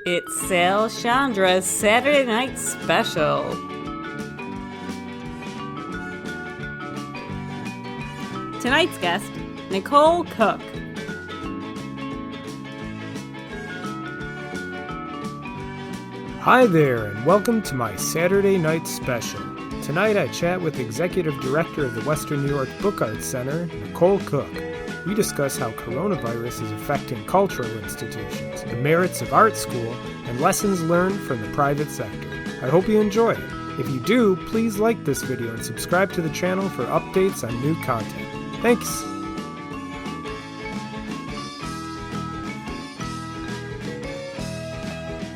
It's Sciandra's Saturday Night Special. Tonight's guest, Nicole Cooke. Hi there, and welcome to my Saturday Night Special. Tonight I chat with Executive Director of the Western New York Book Arts Center, Nicole Cooke. We discuss how coronavirus is affecting cultural institutions, the merits of art school, and lessons learned from the private sector. I hope you enjoy it. If you do, please like this video and subscribe to the channel for updates on new content. Thanks!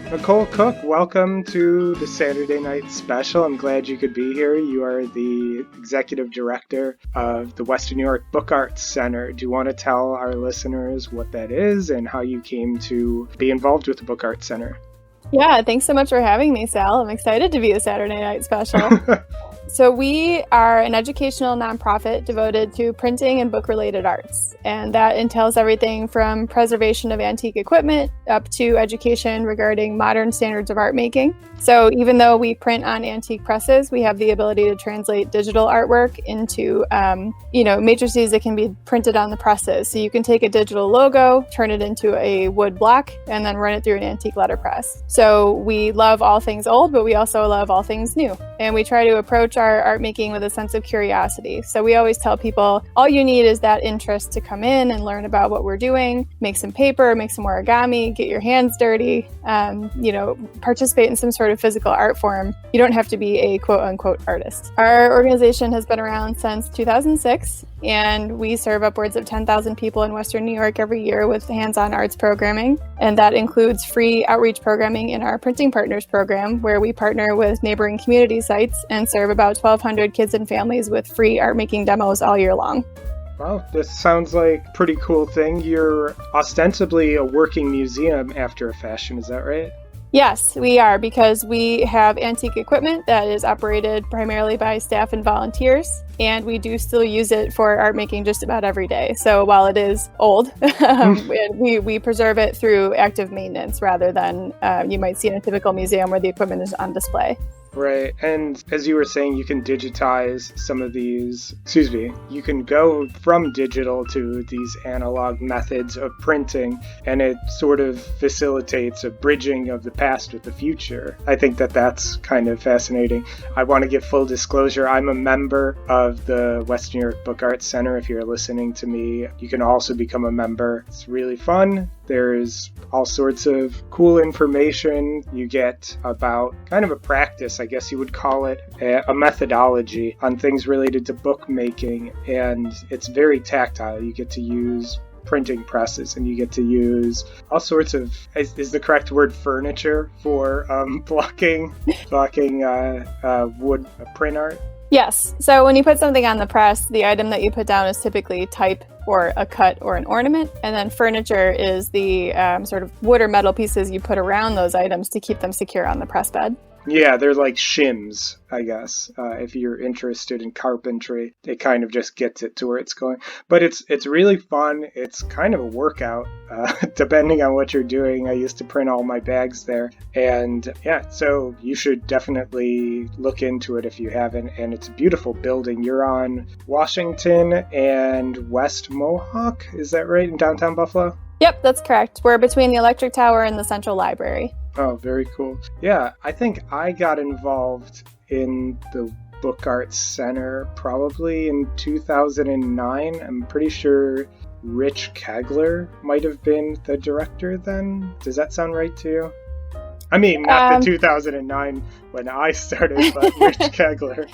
Nicole Cooke, welcome to the Saturday Night Special. I'm glad you could be here. You are the Executive Director of the Western New York Book Arts Center. Do you want to tell our listeners what that is and how you came to be involved with the Book Arts Center? Yeah, thanks so much for having me, Sal. I'm excited to be a Saturday Night Special. So we are an educational nonprofit devoted to printing and book-related arts. And that entails everything from preservation of antique equipment up to education regarding modern standards of art making. So even though we print on antique presses, we have the ability to translate digital artwork into, matrices that can be printed on the presses. So you can take a digital logo, turn it into a wood block, and then run it through an antique letterpress. So we love all things old, but we also love all things new. And we try to approach our art making with a sense of curiosity. So we always tell people, all you need is that interest to come in and learn about what we're doing, make some paper, make some origami, get your hands dirty, participate in some sort of physical art form. You don't have to be a quote unquote artist. Our organization has been around since 2006, and we serve upwards of 10,000 people in Western New York every year with hands-on arts programming. And that includes free outreach programming in our Printing Partners program, where we partner with neighboring community sites and serve about 1,200 kids and families with free art making demos all year long. Wow, this sounds like a pretty cool thing. You're ostensibly a working museum after a fashion, is that right? Yes, we are, because we have antique equipment that is operated primarily by staff and volunteers, and we do still use it for art making just about every day. So while it is old, we preserve it through active maintenance rather than you might see in a typical museum where the equipment is on display. Right, and as you were saying, you can digitize some of these, you can go from digital to these analog methods of printing, and it sort of facilitates a bridging of the past with the future. I think that that's kind of fascinating. I want to give full disclosure, I'm a member of the Western New York Book Arts Center. If you're listening to me, you can also become a member. It's really fun. There's all sorts of cool information you get about kind of a practice, I guess you would call it, a methodology on things related to bookmaking, and it's very tactile. You get to use printing presses, and you get to use all sorts of, is the correct word furniture for blocking wood print art? Yes. So when you put something on the press, the item that you put down is typically type or a cut or an ornament. And then furniture is the sort of wood or metal pieces you put around those items to keep them secure on the press bed. Yeah, they're like shims, I guess. If you're interested in carpentry, it kind of just gets it to where it's going. But it's really fun. It's kind of a workout, depending on what you're doing. I used to print all my bags there. And yeah, so you should definitely look into it if you haven't. And it's a beautiful building. You're on Washington and West Mohawk, is that right, in downtown Buffalo? Yep, that's correct. We're between the Electric Tower and the Central Library. Oh, very cool. Yeah, I think I got involved in the Book Arts Center probably in 2009. I'm pretty sure Rich Kegler might have been the director then. Does that sound right to you? I mean, not the 2009 when I started, but Rich Kegler.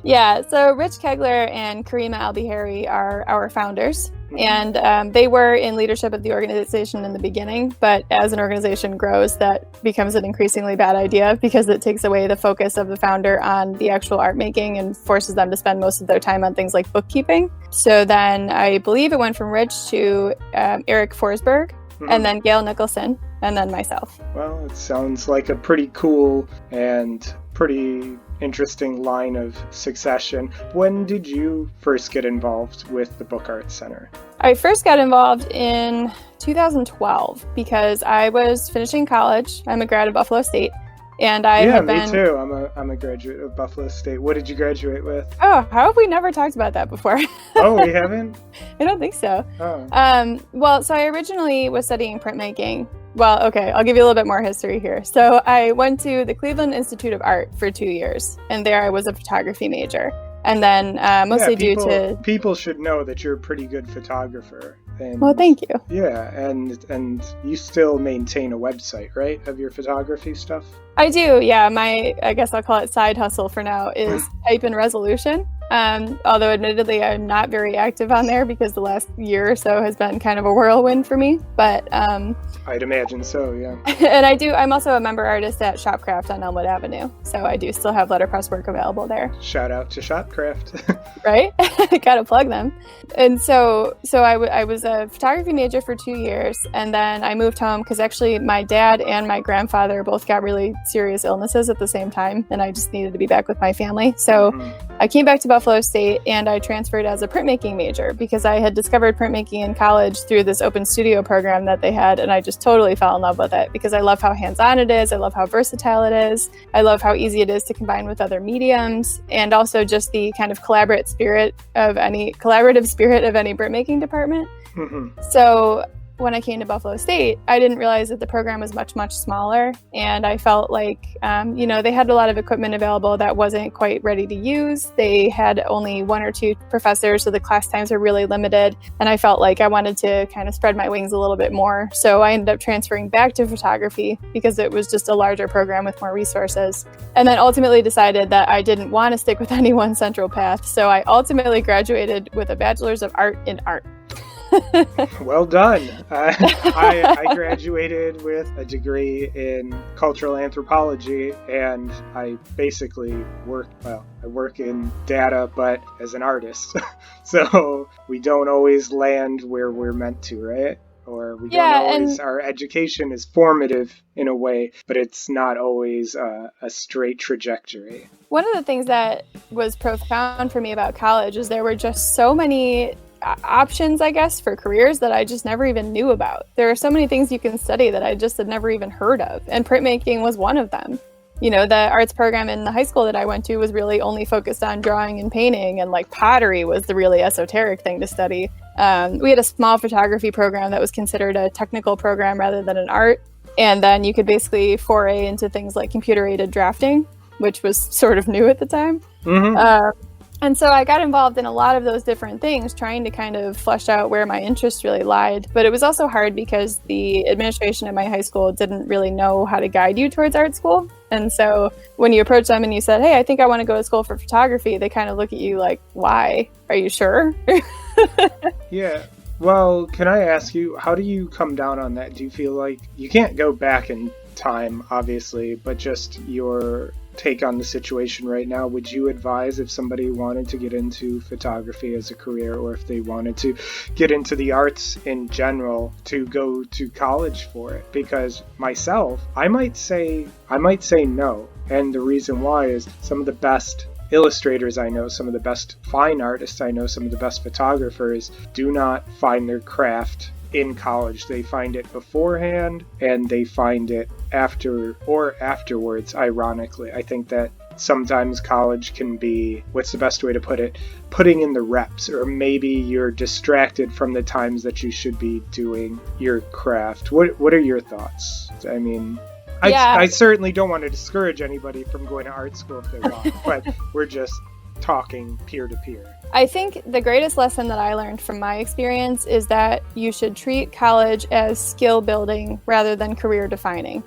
Yeah, so Rich Kegler and Karima Albihari are our founders, and they were in leadership of the organization in the beginning, but as an organization grows, that becomes an increasingly bad idea because it takes away the focus of the founder on the actual art making and forces them to spend most of their time on things like bookkeeping. So then I believe it went from Rich to Eric Forsberg, and then Gail Nicholson. and then myself. Well, it sounds like a pretty cool and pretty interesting line of succession. When did you first get involved with the Book Arts Center? I first got involved in 2012 because I was finishing college. I'm a grad of Buffalo State. And I yeah, had me been... too. I'm a graduate of Buffalo State. What did you graduate with? Oh, how have we never talked about that before? Oh, we haven't? I don't think so. Oh. Well, so I originally was studying printmaking. Well, okay, I'll give you a little bit more history here. So I went to the Cleveland Institute of Art for 2 years, and there I was a photography major. And then mostly due to... People should know that you're a pretty good photographer. And, well, thank you. Yeah, and you still maintain a website, right, of your photography stuff? I do, yeah. I guess I'll call it side hustle for now, is Type and Resolution. Although admittedly I'm not very active on there because the last year or so has been kind of a whirlwind for me. But I'd imagine so, yeah. And I'm also a member artist at Shopcraft on Elmwood Avenue. So I do still have letterpress work available there. Shout out to Shopcraft. Right? Gotta plug them. And so I was a photography major for 2 years, and then I moved home because actually my dad and my grandfather both got really serious illnesses at the same time, and I just needed to be back with my family. So I came back to Buffalo State and I transferred as a printmaking major because I had discovered printmaking in college through this open studio program that they had, and I just totally fell in love with it because I love how hands-on it is, I love how versatile it is, I love how easy it is to combine with other mediums, and also just the kind of collaborative spirit of any printmaking department. So when I came to Buffalo State, I didn't realize that the program was much, much smaller. And I felt like, they had a lot of equipment available that wasn't quite ready to use. They had only 1 or 2 professors, so the class times were really limited. And I felt like I wanted to kind of spread my wings a little bit more. So I ended up transferring back to photography because it was just a larger program with more resources. And then ultimately decided that I didn't want to stick with any one central path. So I ultimately graduated with a bachelor's of art in art. Well done. I graduated with a degree in cultural anthropology, and I basically work in data, but as an artist. So we don't always land where we're meant to, right? Or we don't always, our education is formative in a way, but it's not always a straight trajectory. One of the things that was profound for me about college is there were just so many options, I guess, for careers that I just never even knew about. There are so many things you can study that I just had never even heard of, and printmaking was one of them. The arts program in the high school that I went to was really only focused on drawing and painting, and like pottery was the really esoteric thing to study. We had a small photography program that was considered a technical program rather than an art, and then you could basically foray into things like computer-aided drafting, which was sort of new at the time. And so I got involved in a lot of those different things, trying to kind of flesh out where my interests really lied. But it was also hard because the administration at my high school didn't really know how to guide you towards art school. And so when you approach them and you said, hey, I think I want to go to school for photography, they kind of look at you like, why? Are you sure? Yeah. Well, can I ask you, how do you come down on that? Do you feel like you can't go back in time, obviously, but just your take on the situation right now? Would you advise if somebody wanted to get into photography as a career, or if they wanted to get into the arts in general, to go to college for it? Because myself, I might say no. And the reason why is some of the best illustrators I know, some of the best fine artists I know, some of the best photographers do not find their craft in college. They find it beforehand, and they find it afterwards, ironically. I think that sometimes college can be, what's the best way to put it, putting in the reps, or maybe you're distracted from the times that you should be doing your craft. What are your thoughts? I mean, I certainly don't want to discourage anybody from going to art school if they want, but we're just talking peer-to-peer. I think the greatest lesson that I learned from my experience is that you should treat college as skill building rather than career defining.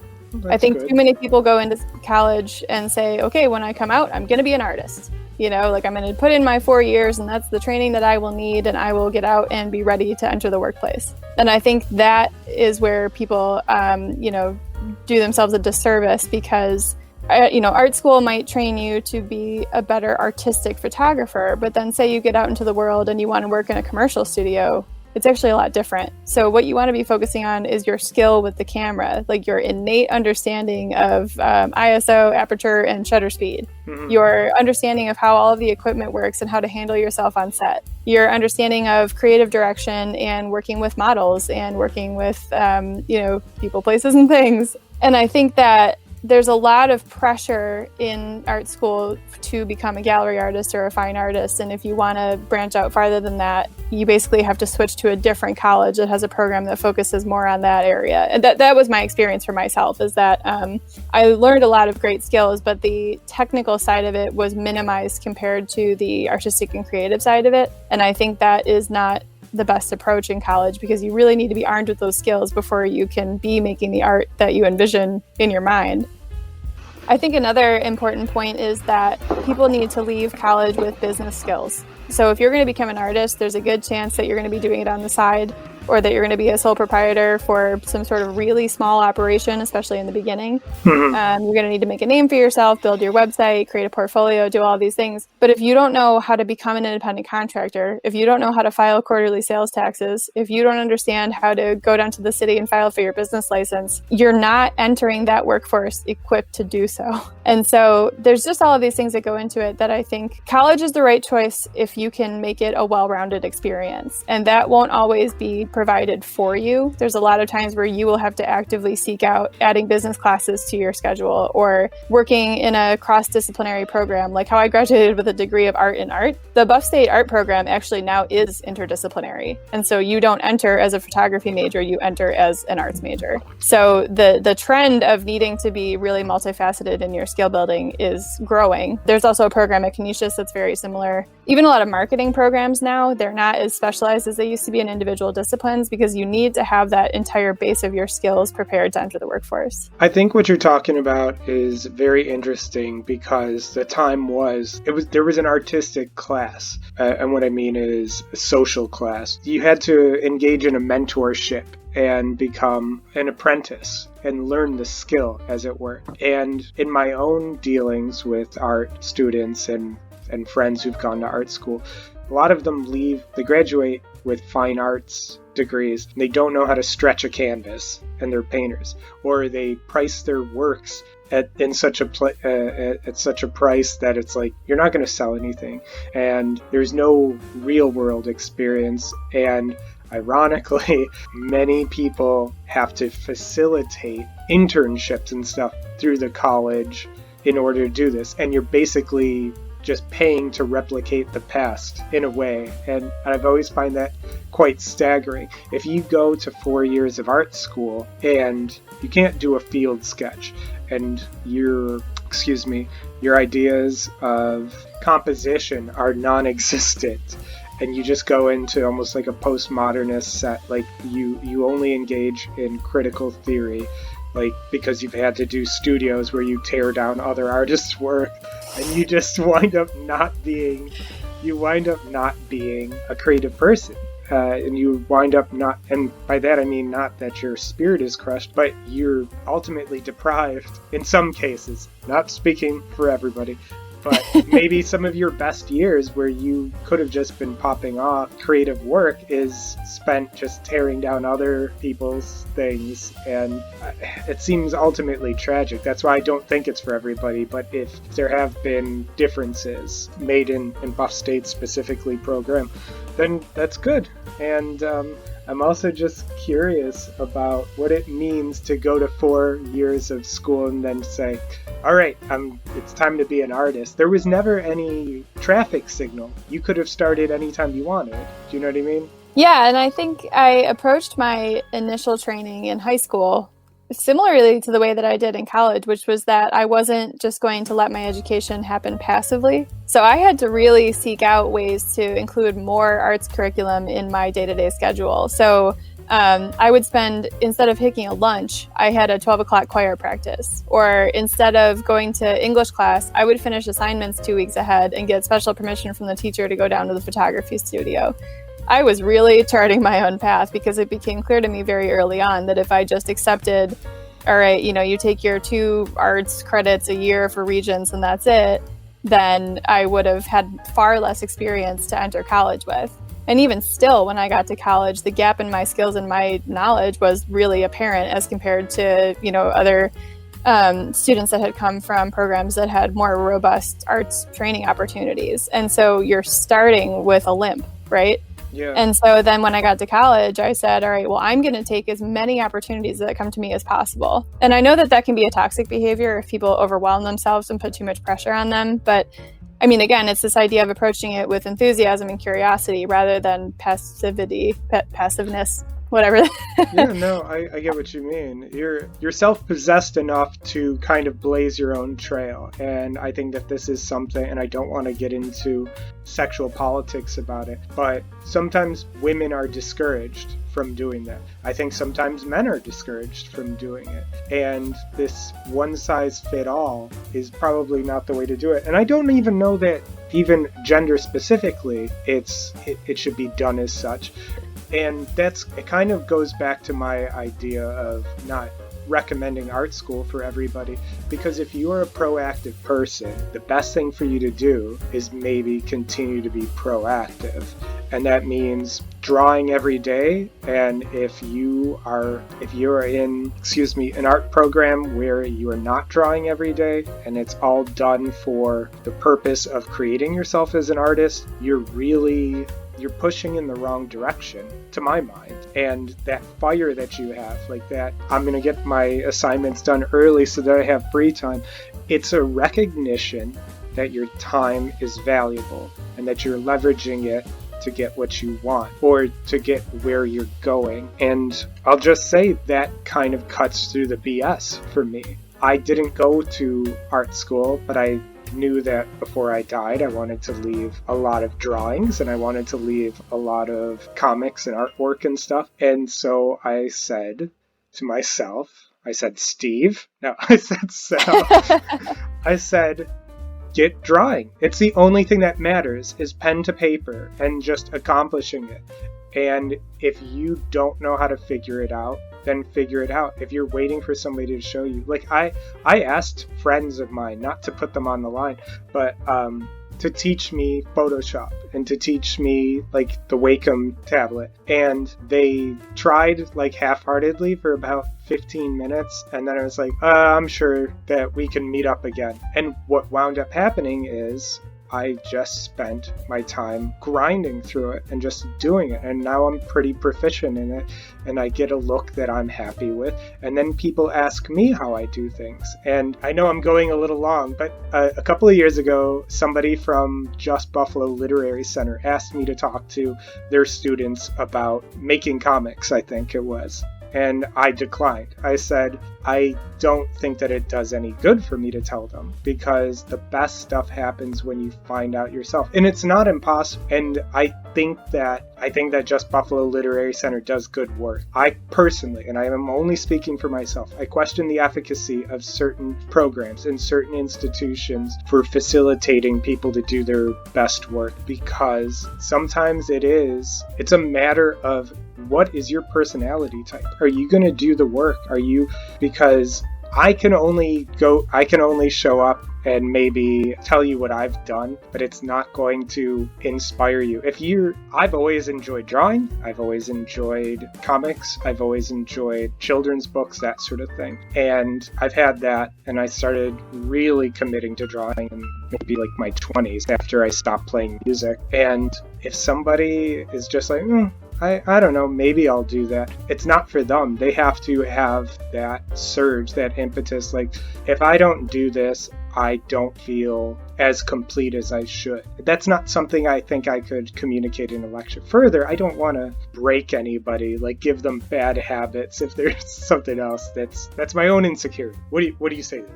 I think too many people go into college and say, okay, when I come out, I'm going to be an artist. I'm going to put in my 4 years, and that's the training that I will need, and I will get out and be ready to enter the workplace. And I think that is where people, do themselves a disservice, because art school might train you to be a better artistic photographer, but then say you get out into the world and you want to work in a commercial studio, it's actually a lot different. So what you want to be focusing on is your skill with the camera, like your innate understanding of ISO, aperture, and shutter speed, your understanding of how all of the equipment works and how to handle yourself on set, your understanding of creative direction and working with models and working with, people, places, and things. And I think that there's a lot of pressure in art school to become a gallery artist or a fine artist. And if you want to branch out farther than that, you basically have to switch to a different college that has a program that focuses more on that area. And that was my experience for myself, is that I learned a lot of great skills, but the technical side of it was minimized compared to the artistic and creative side of it. And I think that is not the best approach in college, because you really need to be armed with those skills before you can be making the art that you envision in your mind. I think another important point is that people need to leave college with business skills. So if you're going to become an artist, there's a good chance that you're going to be doing it on the side, or that you're going to be a sole proprietor for some sort of really small operation, especially in the beginning. You're going to need to make a name for yourself, build your website, create a portfolio, do all these things. But if you don't know how to become an independent contractor, if you don't know how to file quarterly sales taxes, if you don't understand how to go down to the city and file for your business license, you're not entering that workforce equipped to do so. And so there's just all of these things that go into it that I think college is the right choice if you can make it a well-rounded experience. And that won't always be provided for you. There's a lot of times where you will have to actively seek out adding business classes to your schedule, or working in a cross-disciplinary program, like how I graduated with a degree of art in art. The Buff State art program actually now is interdisciplinary. And so you don't enter as a photography major, you enter as an arts major. So the trend of needing to be really multifaceted in your skill building is growing. There's also a program at Canisius that's very similar. Even a lot of marketing programs now, they're not as specialized as they used to be in individual disciplines, because you need to have that entire base of your skills prepared to enter the workforce. I think what you're talking about is very interesting, because the time there was an artistic class, and what I mean is a social class. You had to engage in a mentorship and become an apprentice and learn the skill, as it were. And in my own dealings with art students and friends who've gone to art school, a lot of them they graduate with fine arts degrees. They don't know how to stretch a canvas, and they're painters, or they price their works at such a price that it's like, you're not going to sell anything, and there's no real world experience. And ironically, many people have to facilitate internships and stuff through the college in order to do this, and you're basically just paying to replicate the past in a way. And I've always find that quite staggering. If you go to 4 years of art school and you can't do a field sketch, and your ideas of composition are non-existent, and you just go into almost like a postmodernist set, like you only engage in critical theory, like because you've had to do studios where you tear down other artists' work, and you just wind up not being a creative person. And you wind up not, and by that I mean not that your spirit is crushed, but you're ultimately deprived in some cases, not speaking for everybody, but maybe some of your best years where you could have just been popping off creative work is spent just tearing down other people's things. And it seems ultimately tragic. That's why I don't think it's for everybody. But if there have been differences made in Buff State specifically program, then that's good. And I'm also just curious about what it means to go to 4 years of school and then say, all right, it's time to be an artist. There was never any traffic signal. You could have started anytime you wanted. Do you know what I mean? Yeah, and I think I approached my initial training in high school similarly to the way that I did in college, which was that I wasn't just going to let my education happen passively. So I had to really seek out ways to include more arts curriculum in my day-to-day schedule. So I would spend, instead of taking a lunch, I had a 12 o'clock choir practice. Or instead of going to English class, I would finish assignments 2 weeks ahead and get special permission from the teacher to go down to the photography studio. I was really charting my own path, because it became clear to me very early on that if I just accepted, all right, you take your 2 arts credits a year for Regents and that's it, then I would have had far less experience to enter college with. And even still, when I got to college, the gap in my skills and my knowledge was really apparent as compared to, other students that had come from programs that had more robust arts training opportunities. And so you're starting with a limp, right? Yeah. And so then when I got to college, I said, all right, well, I'm going to take as many opportunities that come to me as possible. And I know that can be a toxic behavior if people overwhelm themselves and put too much pressure on them. But I mean, again, it's this idea of approaching it with enthusiasm and curiosity rather than passiveness, whatever. Yeah, no, I get what you mean. You're self-possessed enough to kind of blaze your own trail. And I think that this is something, and I don't want to get into sexual politics about it, but sometimes women are discouraged from doing that. I think sometimes men are discouraged from doing it. And this one-size-fit-all is probably not the way to do it. And I don't even know that even gender specifically, it should be done as such. And it kind of goes back to my idea of not recommending art school for everybody, because if you are a proactive person, the best thing for you to do is maybe continue to be proactive. And that means drawing every day. And if you are in, an art program where you are not drawing every day and it's all done for the purpose of creating yourself as an artist, you're pushing in the wrong direction, to my mind. And that fire that you have, like that, I'm going to get my assignments done early so that I have free time. It's a recognition that your time is valuable and that you're leveraging it to get what you want or to get where you're going. And I'll just say that kind of cuts through the BS for me. I didn't go to art school, but I knew that before I died, I wanted to leave a lot of drawings and I wanted to leave a lot of comics and artwork and stuff. And so I said to myself, Steve, no, I said Sal, I said, get drawing. It's the only thing that matters is pen to paper and just accomplishing it. And if you don't know how to figure it out, then figure it out. If you're waiting for somebody to show you, like I asked friends of mine, not to put them on the line, but to teach me Photoshop and to teach me like the Wacom tablet. And they tried like half-heartedly for about 15 minutes. And then I was like, I'm sure that we can meet up again. And what wound up happening is I just spent my time grinding through it and just doing it. And now I'm pretty proficient in it. And I get a look that I'm happy with. And then people ask me how I do things. And I know I'm going a little long, but a couple of years ago, somebody from Just Buffalo Literary Center asked me to talk to their students about making comics, I think it was. And I declined. I said, I don't think that it does any good for me to tell them, because the best stuff happens when you find out yourself. And it's not impossible. And I think that Just Buffalo Literary Center does good work. I personally, and I am only speaking for myself, I question the efficacy of certain programs and certain institutions for facilitating people to do their best work, because sometimes it's a matter of what is your personality type? Are you going to do the work? Because I can only show up and maybe tell you what I've done, but it's not going to inspire you. I've always enjoyed drawing. I've always enjoyed comics. I've always enjoyed children's books, that sort of thing. And I've had that, and I started really committing to drawing in maybe like my 20s after I stopped playing music. And if somebody is just like, I don't know, maybe I'll do that. It's not for them. They have to have that surge, that impetus. Like, if I don't do this, I don't feel as complete as I should. That's not something I think I could communicate in a lecture. Further, I don't want to break anybody, like give them bad habits if there's something else. That's my own insecurity. What do you say to that?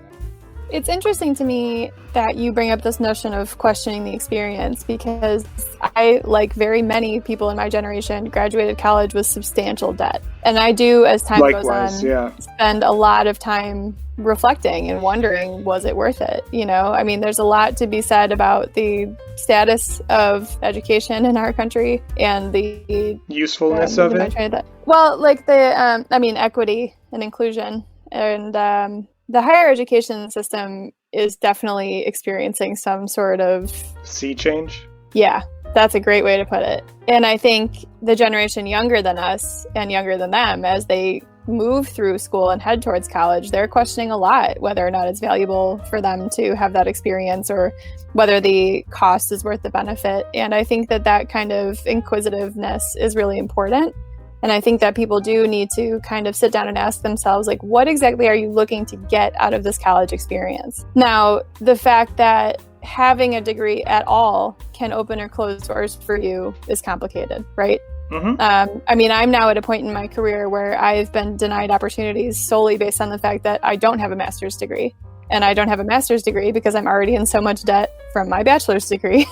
It's interesting to me that you bring up this notion of questioning the experience, because I, like very many people in my generation, graduated college with substantial debt. And I do, as time goes on, spend a lot of time reflecting and wondering, was it worth it? I mean, there's a lot to be said about the status of education in our country and the usefulness of it. Well, like equity and inclusion, and the higher education system is definitely experiencing some sort of sea change. Yeah. That's a great way to put it. And I think the generation younger than us and younger than them, as they move through school and head towards college, they're questioning a lot whether or not it's valuable for them to have that experience or whether the cost is worth the benefit. And I think that that kind of inquisitiveness is really important. And I think that people do need to kind of sit down and ask themselves, like, what exactly are you looking to get out of this college experience? Now, the fact that having a degree at all can open or close doors for you is complicated, right? Mm-hmm. I mean, I'm now at a point in my career where I've been denied opportunities solely based on the fact that I don't have a master's degree. And I don't have a master's degree because I'm already in so much debt from my bachelor's degree.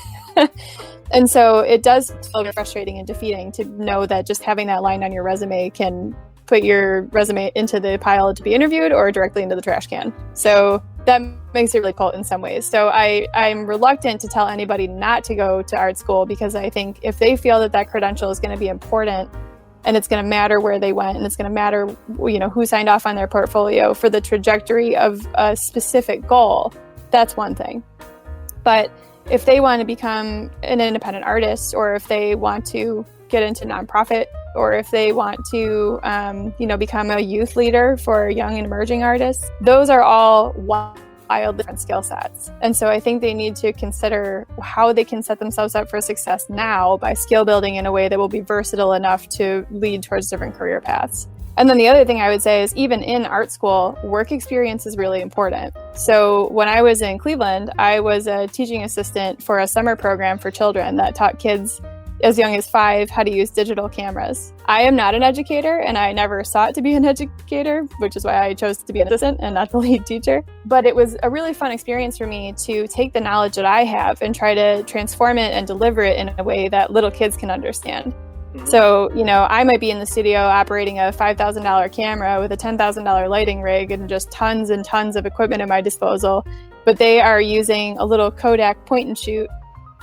And so it does feel very frustrating and defeating to know that just having that line on your resume can put your resume into the pile to be interviewed or directly into the trash can. So that makes it really cool in some ways. So I'm reluctant to tell anybody not to go to art school, because I think if they feel that that credential is going to be important and it's going to matter where they went and it's going to matter, you know, who signed off on their portfolio for the trajectory of a specific goal, that's one thing. But if they want to become an independent artist, or if they want to get into nonprofit, or if they want to, become a youth leader for young and emerging artists, those are all wild different skill sets. And so I think they need to consider how they can set themselves up for success now by skill building in a way that will be versatile enough to lead towards different career paths. And then the other thing I would say is, even in art school, work experience is really important. So when I was in Cleveland, I was a teaching assistant for a summer program for children that taught kids as young as 5 how to use digital cameras. I am not an educator, and I never sought to be an educator, which is why I chose to be an assistant and not the lead teacher. But it was a really fun experience for me to take the knowledge that I have and try to transform it and deliver it in a way that little kids can understand. So, I might be in the studio operating a $5,000 camera with a $10,000 lighting rig and just tons and tons of equipment at my disposal, but they are using a little Kodak point and shoot,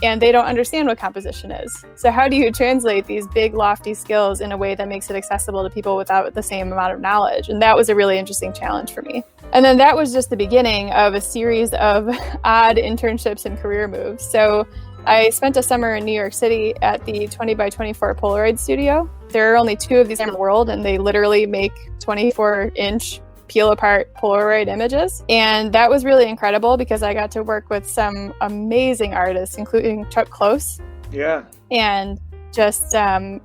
and they don't understand what composition is. So how do you translate these big, lofty skills in a way that makes it accessible to people without the same amount of knowledge? And that was a really interesting challenge for me. And then that was just the beginning of a series of odd internships and career moves. So I spent a summer in New York City at the 20 by 24 Polaroid studio. There are only 2 of these in the world, and they literally make 24-inch peel-apart Polaroid images. And that was really incredible because I got to work with some amazing artists, including Chuck Close. Yeah. And just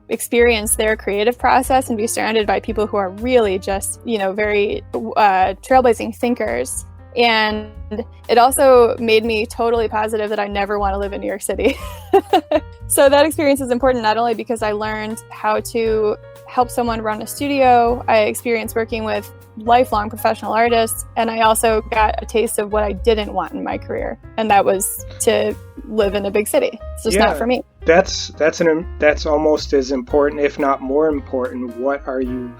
experience their creative process and be surrounded by people who are really just, very trailblazing thinkers. And it also made me totally positive that I never want to live in New York City. So that experience is important not only because I learned how to help someone run a studio, I experienced working with lifelong professional artists, and I also got a taste of what I didn't want in my career, and that was to live in a big city. It's just not for me. That's almost as important, if not more important. What are you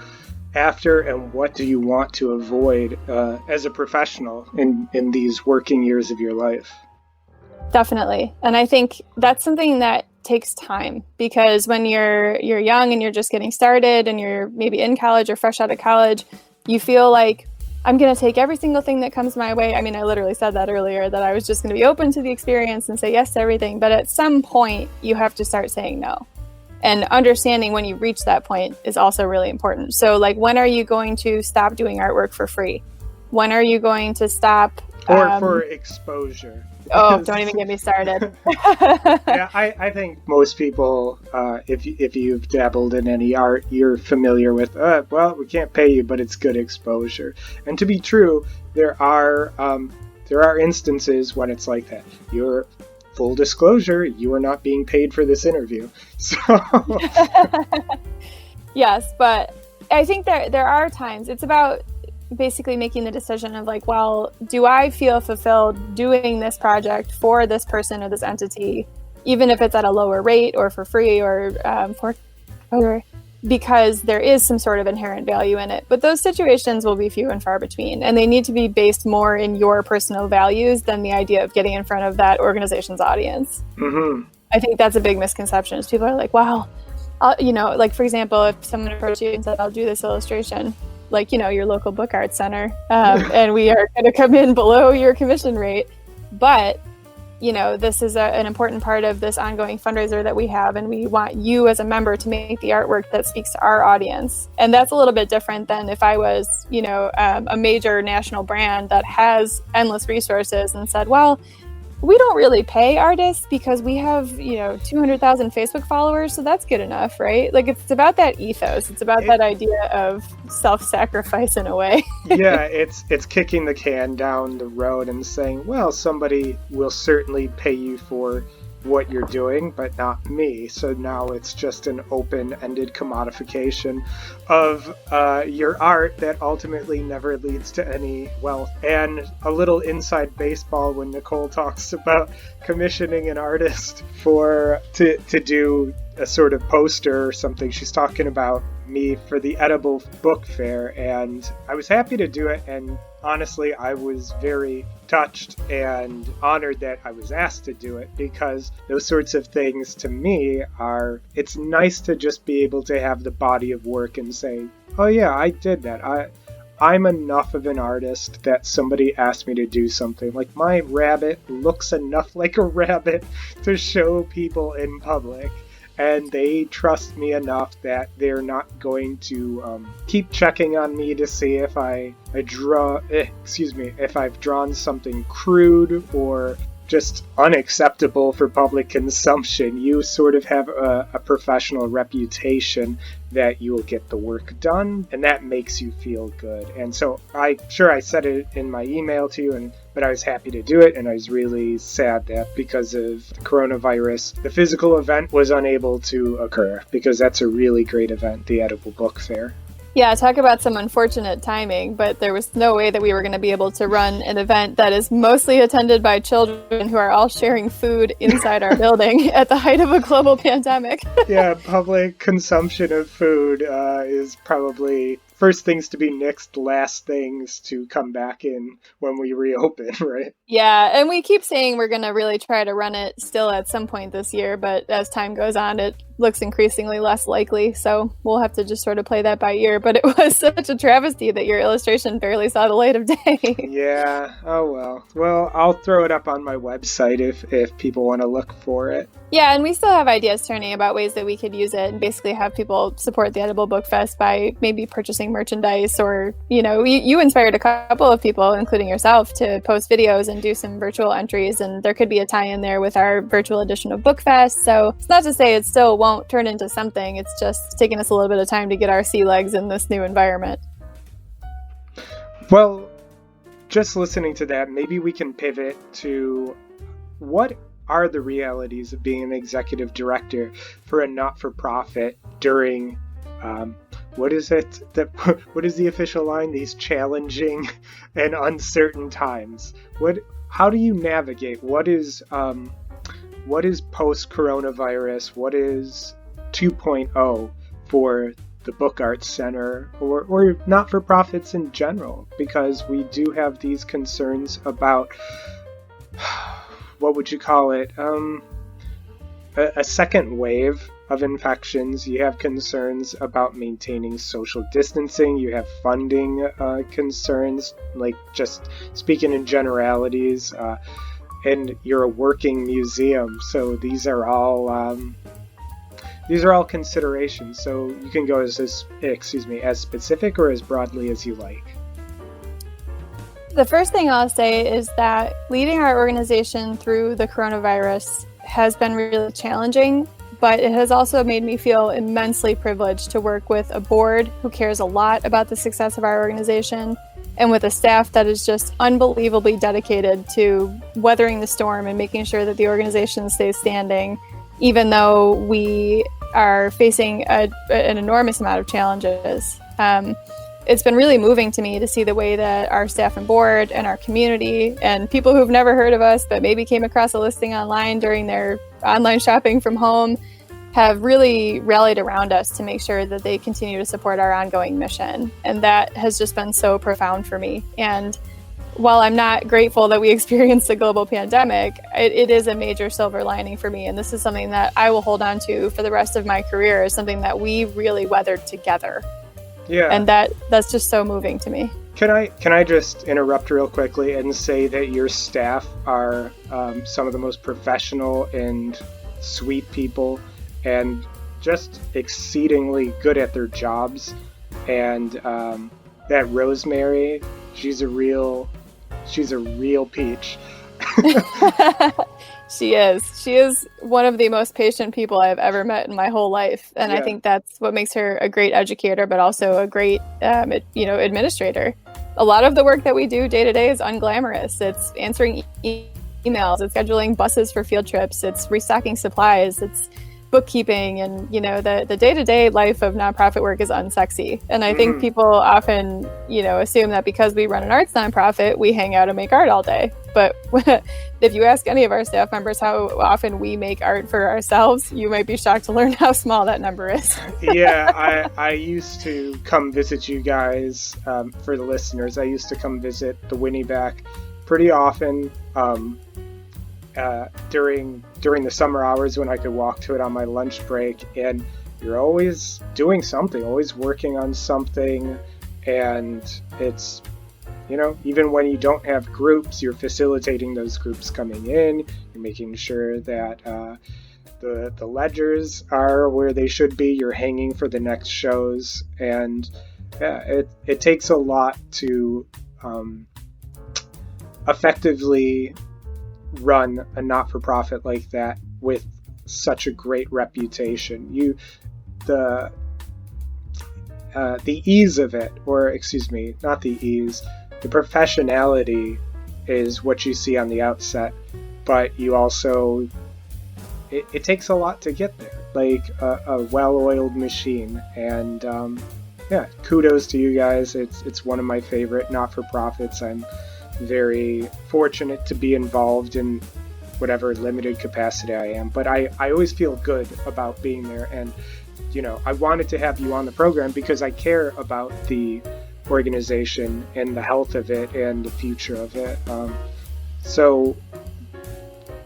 after, and what do you want to avoid as a professional in these working years of your life? Definitely. And I think that's something that takes time, because when you're young and you're just getting started and you're maybe in college or fresh out of college, you feel like, I'm going to take every single thing that comes my way. I mean, I literally said that earlier, that I was just going to be open to the experience and say yes to everything. But at some point, you have to start saying no. And understanding when you reach that point is also really important. So, like, when are you going to stop doing artwork for free? When are you going to stop? Or for exposure. Oh, don't even get me started. Yeah, I think most people, if you've dabbled in any art, you're familiar with, well, we can't pay you, but it's good exposure. And to be true, there are instances when it's like that. You're full disclosure, you are not being paid for this interview. So yes, but I think there are times it's about basically making the decision of like, well, do I feel fulfilled doing this project for this person or this entity, even if it's at a lower rate or for free or because there is some sort of inherent value in it. But those situations will be few and far between, and they need to be based more in your personal values than the idea of getting in front of that organization's audience. Mm-hmm. I think that's a big misconception. Is people are like, wow, like for example, if someone approached you and said, I'll do this illustration, like, your local book art center, and we are going to come in below your commission rate. But this is an important part of this ongoing fundraiser that we have, and we want you as a member to make the artwork that speaks to our audience. And that's a little bit different than if I was, a major national brand that has endless resources and said, well, we don't really pay artists because we have, 200,000 Facebook followers, so that's good enough, right? Like, it's about that ethos. It's about that idea of self-sacrifice in a way. Yeah, it's kicking the can down the road and saying, well, somebody will certainly pay you for what you're doing, but not me. So now it's just an open-ended commodification of your art that ultimately never leads to any wealth. And a little inside baseball when Nicole talks about commissioning an artist to do a sort of poster or something. She's talking about me for the Edible Book Fair, and I was happy to do it, and honestly I was very touched and honored that I was asked to do it, because those sorts of things to me it's nice to just be able to have the body of work and say, oh yeah, I did that. I'm enough of an artist that somebody asked me to do something. Like, my rabbit looks enough like a rabbit to show people in public. And they trust me enough that they're not going to keep checking on me to see if if I've drawn something crude or just unacceptable for public consumption. You sort of have a professional reputation that you will get the work done, and that makes you feel good. And so I said it in my email to you, but I was happy to do it, and I was really sad that because of the coronavirus, the physical event was unable to occur, because that's a really great event, the Edible Book Fair. Yeah, talk about some unfortunate timing, but there was no way that we were going to be able to run an event that is mostly attended by children who are all sharing food inside our building at the height of a global pandemic. Yeah, public consumption of food is probably first things to be nixed, last things to come back in when we reopen, right? Yeah, and we keep saying we're going to really try to run it still at some point this year, but as time goes on, it looks increasingly less likely, so we'll have to just sort of play that by ear. But it was such a travesty that your illustration barely saw the light of day. Yeah, oh well. Well, I'll throw it up on my website if people want to look for it. Yeah, and we still have ideas turning about ways that we could use it and basically have people support the Edible Book Fest by maybe purchasing merchandise, or, you inspired a couple of people, including yourself, to post videos and do some virtual entries, and there could be a tie-in there with our virtual edition of Book Fest. So it's not to say it still won't turn into something, it's just taking us a little bit of time to get our sea legs in this new environment. Well, just listening to that, maybe we can pivot to what are the realities of being an executive director for a not-for-profit during, what is the official line? These challenging and uncertain times. How do you navigate? What is post-coronavirus? What is 2.0 for the Book Arts Center or not-for-profits in general? Because we do have these concerns about, what would you call it? A second wave of infections. You have concerns about maintaining social distancing. You have funding concerns, like just speaking in generalities. And you're a working museum, so these are all considerations. So you can go as specific or as broadly as you like. The first thing I'll say is that leading our organization through the coronavirus has been really challenging, but it has also made me feel immensely privileged to work with a board who cares a lot about the success of our organization, and with a staff that is just unbelievably dedicated to weathering the storm and making sure that the organization stays standing, even though we are facing an enormous amount of challenges. It's been really moving to me to see the way that our staff and board and our community and people who've never heard of us but maybe came across a listing online during their online shopping from home have really rallied around us to make sure that they continue to support our ongoing mission. And that has just been so profound for me. And while I'm not grateful that we experienced a global pandemic, it is a major silver lining for me. And this is something that I will hold on to for the rest of my career, is something that we really weathered together. Yeah. And that's just so moving to me. Can I just interrupt real quickly and say that your staff are some of the most professional and sweet people, and just exceedingly good at their jobs. And that Rosemary, she's a real peach. She is one of the most patient people I've ever met in my whole life, and I think that's what makes her a great educator, but also a great administrator. A lot of the work that we do day to day is unglamorous. It's answering emails, it's scheduling buses for field trips, it's restocking supplies, it's bookkeeping, and the day-to-day life of nonprofit work is unsexy. And I think people often assume that because we run an arts nonprofit, we hang out and make art all day. But if you ask any of our staff members how often we make art for ourselves, you might be shocked to learn how small that number is. Yeah, I used to come visit you guys. For the listeners, I used to come visit the Winnieback pretty often during the summer hours when I could walk to it on my lunch break. And you're always doing something, always working on something. And it's, even when you don't have groups, you're facilitating those groups coming in. You're making sure that the ledgers are where they should be. You're hanging for the next shows. And it takes a lot to effectively run a not-for-profit like that with such a great reputation. The ease of it, or excuse me, not the ease, the professionality is what you see on the outset, but you also, it takes a lot to get there, like a well-oiled machine. And kudos to you guys. It's one of my favorite not-for-profits. I'm very fortunate to be involved in whatever limited capacity I am, but I always feel good about being there. And I wanted to have you on the program because I care about the organization and the health of it and the future of it. So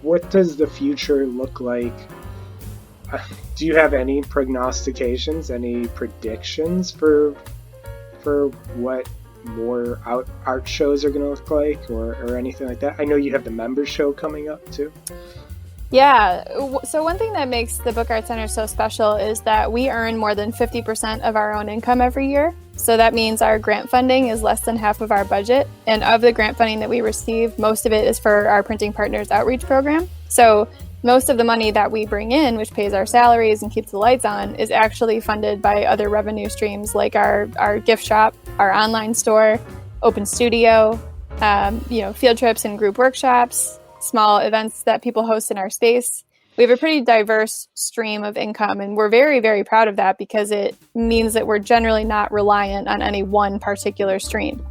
what does the future look like? Do you have any prognostications, any predictions for what more art shows are going to look like, or anything like that? I know you have the members show coming up too. Yeah. So one thing that makes the Book Art Center so special is that we earn more than 50% of our own income every year. So that means our grant funding is less than half of our budget. And of the grant funding that we receive, most of it is for our Printing Partners outreach program. So most of the money that we bring in, which pays our salaries and keeps the lights on, is actually funded by other revenue streams like our gift shop, our online store, open studio, field trips and group workshops, small events that people host in our space. We have a pretty diverse stream of income, and we're very, very proud of that because it means that we're generally not reliant on any one particular stream.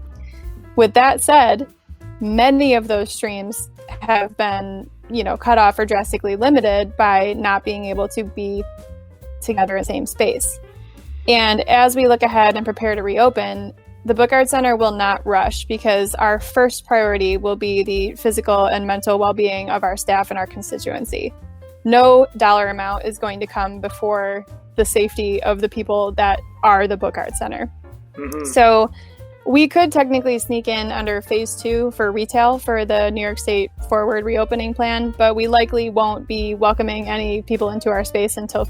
With that said, many of those streams have been cut off or drastically limited by not being able to be together in the same space. And as we look ahead and prepare to reopen, the Book Art Center will not rush because our first priority will be the physical and mental well-being of our staff and our constituency. No dollar amount is going to come before the safety of the people that are the Book Art Center. Mm-hmm. So we could technically sneak in under phase 2 for retail for the New York State forward reopening plan, but we likely won't be welcoming any people into our space until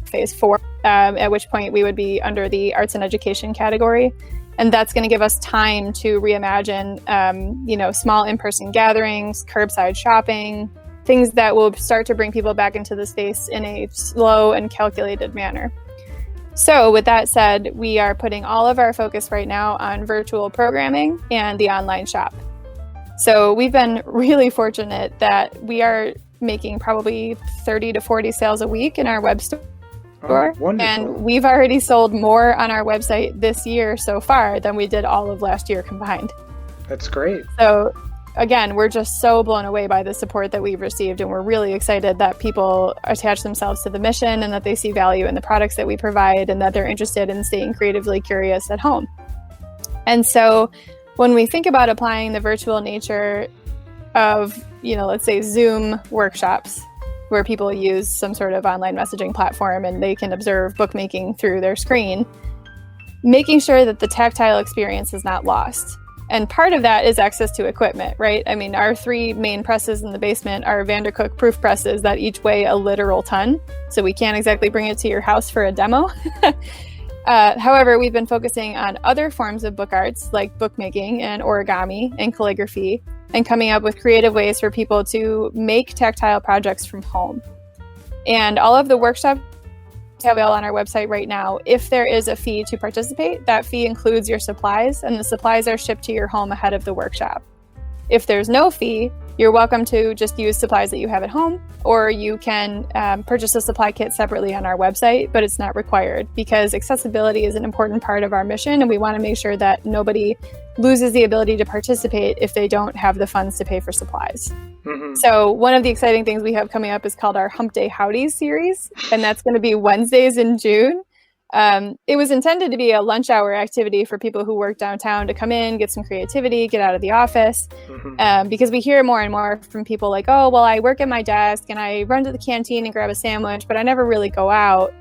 phase 4, at which point we would be under the arts and education category. And that's going to give us time to reimagine, small in-person gatherings, curbside shopping, things that will start to bring people back into the space in a slow and calculated manner. So with that said, we are putting all of our focus right now on virtual programming and the online shop. So we've been really fortunate that we are making probably 30 to 40 sales a week in our web store. Wonderful. And we've already sold more on our website this year so far than we did all of last year combined. That's great. So again, we're just so blown away by the support that we've received, and we're really excited that people attach themselves to the mission and that they see value in the products that we provide and that they're interested in staying creatively curious at home. And so when we think about applying the virtual nature of, let's say Zoom workshops, where people use some sort of online messaging platform and they can observe bookmaking through their screen, making sure that the tactile experience is not lost. And part of that is access to equipment, right? I mean, our 3 main presses in the basement are Vandercook proof presses that each weigh a literal ton. So we can't exactly bring it to your house for a demo. However, we've been focusing on other forms of book arts like bookmaking and origami and calligraphy, and coming up with creative ways for people to make tactile projects from home. And all of the workshops have it all on our website right now. If there is a fee to participate, that fee includes your supplies, and the supplies are shipped to your home ahead of the workshop. If there's no fee, you're welcome to just use supplies that you have at home, or you can purchase a supply kit separately on our website, but it's not required because accessibility is an important part of our mission, and we want to make sure that nobody loses the ability to participate if they don't have the funds to pay for supplies. Mm-hmm. So one of the exciting things we have coming up is called our Hump Day Howdy series, and that's going to be Wednesdays in June. It was intended to be a lunch hour activity for people who work downtown to come in, get some creativity, get out of the office. Mm-hmm. Because we hear more and more from people like, oh, well, I work at my desk and I run to the canteen and grab a sandwich, but I never really go out.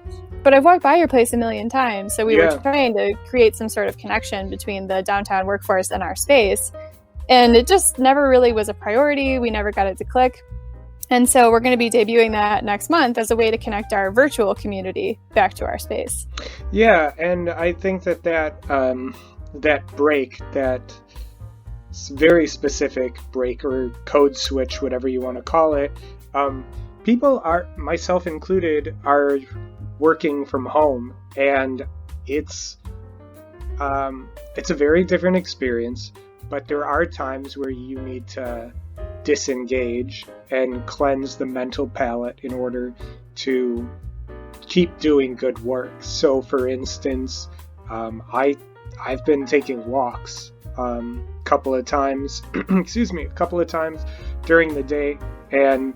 But I've walked by your place a million times. So we were trying to create some sort of connection between the downtown workforce and our space. And it just never really was a priority. We never got it to click. And so we're going to be debuting that next month as a way to connect our virtual community back to our space. Yeah, and I think that break, that very specific break or code switch, whatever you want to call it, people are, myself included, are working from home, and it's a very different experience, but there are times where you need to disengage and cleanse the mental palate in order to keep doing good work. So for instance, I've been taking walks a couple of times during the day, and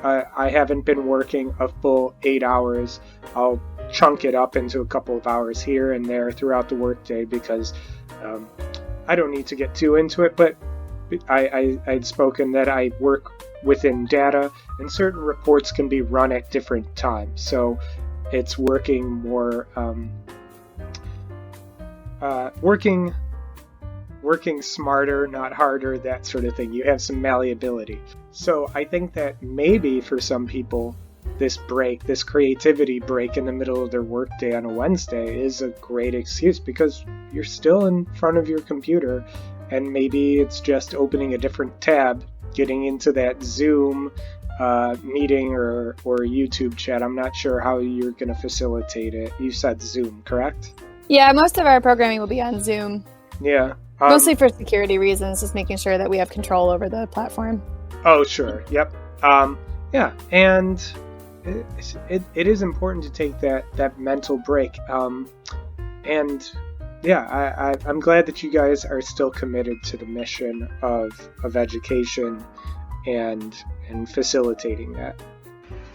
I haven't been working a full 8 hours. I'll chunk it up into a couple of hours here and there throughout the workday because I don't need to get too into it, but I'd spoken that I work within data, and certain reports can be run at different times. So it's working more, working smarter, not harder, that sort of thing. You have some malleability. So I think that maybe for some people, this break, this creativity break in the middle of their workday on a Wednesday is a great excuse because you're still in front of your computer, and maybe it's just opening a different tab, getting into that Zoom meeting or YouTube chat. I'm not sure how you're going to facilitate it. You said Zoom, correct? Yeah, most of our programming will be on Zoom. Yeah. Mostly for security reasons, just making sure that we have control over the platform. Oh, sure. Yep. Yeah, and it is important to take that mental break. And yeah, I'm glad that you guys are still committed to the mission of education and facilitating that.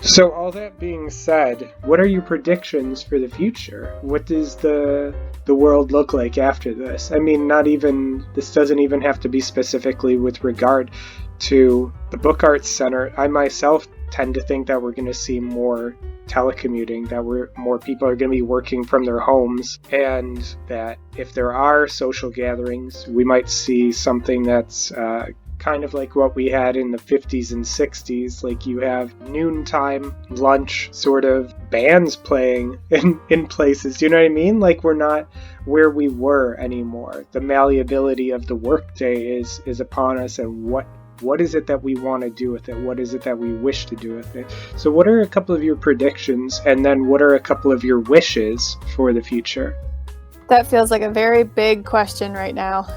So all that being said, what are your predictions for the future? What does the world look like after this? I mean, this doesn't even have to be specifically with regard to the Book Arts Center. I myself tend to think that we're going to see more telecommuting, that more people are going to be working from their homes, and that if there are social gatherings, we might see something that's kind of like what we had in the 50s and 60s, like you have noontime lunch sort of bands playing in places, you know what I mean? Like we're not where we were anymore. The malleability of the workday is upon us, and what is it that we want to do with it? What is it that we wish to do with it? So what are a couple of your predictions, and then what are a couple of your wishes for the future? That feels like a very big question right now.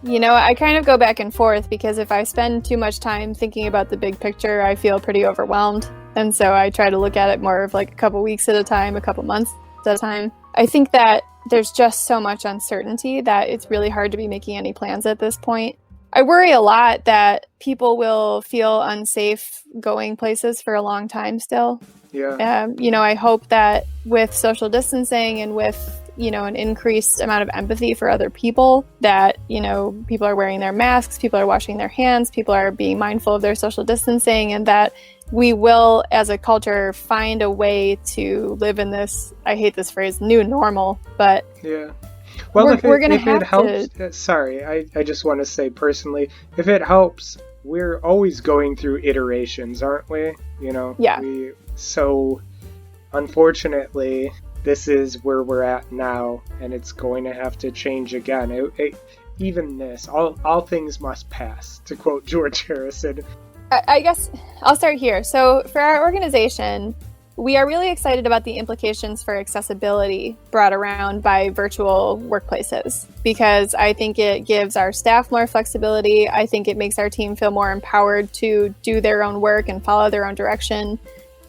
You know, I kind of go back and forth because if I spend too much time thinking about the big picture, I feel pretty overwhelmed. And so I try to look at it more of like a couple weeks at a time, a couple months at a time. I think that there's just so much uncertainty that it's really hard to be making any plans at this point. I worry a lot that people will feel unsafe going places for a long time still. Yeah. I hope that with social distancing and with an increased amount of empathy for other people, that, people are wearing their masks, people are washing their hands, people are being mindful of their social distancing, and that we will, as a culture, find a way to live in this, I hate this phrase, new normal, but yeah. Well, we're going to if have it helps, to. sorry, I just want to say personally, if it helps, we're always going through iterations, aren't we? You know, Yeah. So unfortunately, this is where we're at now, and it's going to have to change again. Even this, all things must pass, to quote George Harrison. I guess I'll start here. So for our organization, we are really excited about the implications for accessibility brought around by virtual workplaces, because I think it gives our staff more flexibility. I think it makes our team feel more empowered to do their own work and follow their own direction.